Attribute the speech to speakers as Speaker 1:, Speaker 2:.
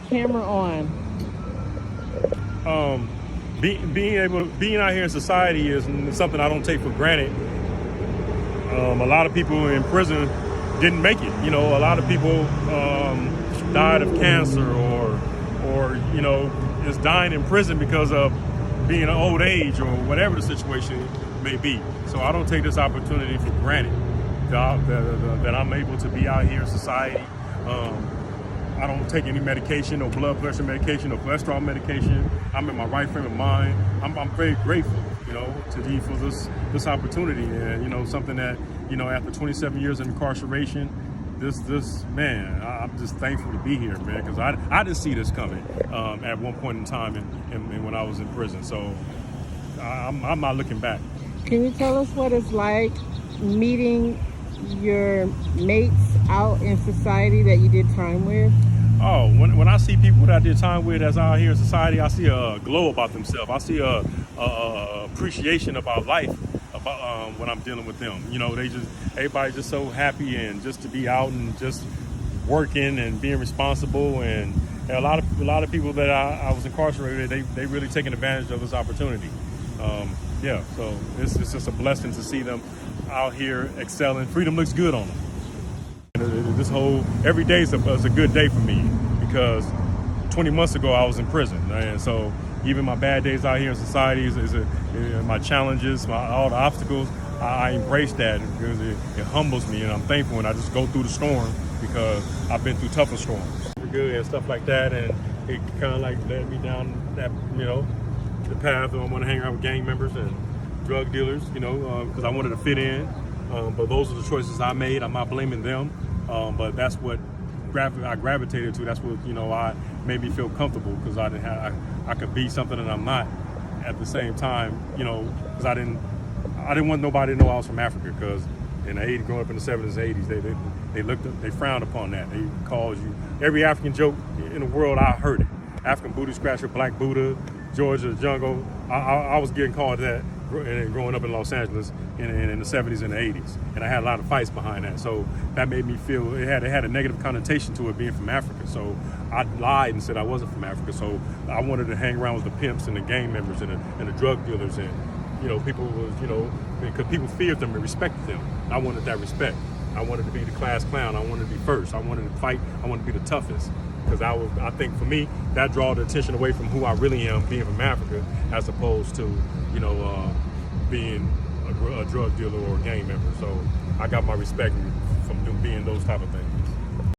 Speaker 1: Camera on.
Speaker 2: Being out here in society is something I don't take for granted. A lot of people in prison didn't make it. You know, a lot of people died of cancer or is dying in prison because of being an old age or whatever the situation may be. So I don't take this opportunity for granted that I'm able to be out here in society. I don't take any medication, no blood pressure medication, no cholesterol medication. I'm in my right frame of mind. I'm very grateful, for this opportunity, and something that, after 27 years of incarceration, man, I'm just thankful to be here, man, because I didn't see this coming at one point in time, and when I was in prison. So I'm not looking back.
Speaker 1: Can you tell us what it's like meeting your mates out in society that you did time with?
Speaker 2: Oh, when I see people that I did time with that's out here in society, I see a glow about themselves. I see a appreciation about life about when I'm dealing with them. Everybody's just so happy and just to be out and just working and being responsible. And a lot of people that I was incarcerated, they really taking advantage of this opportunity. So it's just a blessing to see them out here excelling. Freedom looks good on them. Every day is a good day for me, because 20 months ago I was in prison, and so even my bad days out here in society is my challenges, all the obstacles. I embrace that because it humbles me, and I'm thankful, and I just go through the storm because I've been through tougher storms. Good and stuff like that, and it kind of like led me down that the path that I want to hang out with gang members and drug dealers, because I wanted to fit in. But those are the choices I made. I'm not blaming them, but that's what I gravitated to. That's what I made me feel comfortable, because I could be something that I'm not at the same time. Because I didn't want nobody to know I was from Africa, because in the 80s, growing up in the 70s and 80s, they frowned upon that. They called you every African joke in the world. I heard it: African booty scratcher, Black Buddha, Georgia Jungle. I was getting called that growing up in Los Angeles in the 70s and the 80s, and I had a lot of fights behind that. So that made me feel it had a negative connotation to it being from Africa. So I lied and said I wasn't from Africa. So I wanted to hang around with the pimps and the gang members and the drug dealers, and people was because people feared them and respected them. I wanted that respect. I wanted to be the class clown. I wanted to be first. I wanted to fight. I wanted to be the toughest. Because I think for me, that draw the attention away from who I really am, being from Africa, as opposed to, being a drug dealer or a gang member. So I got my respect from being those type of things.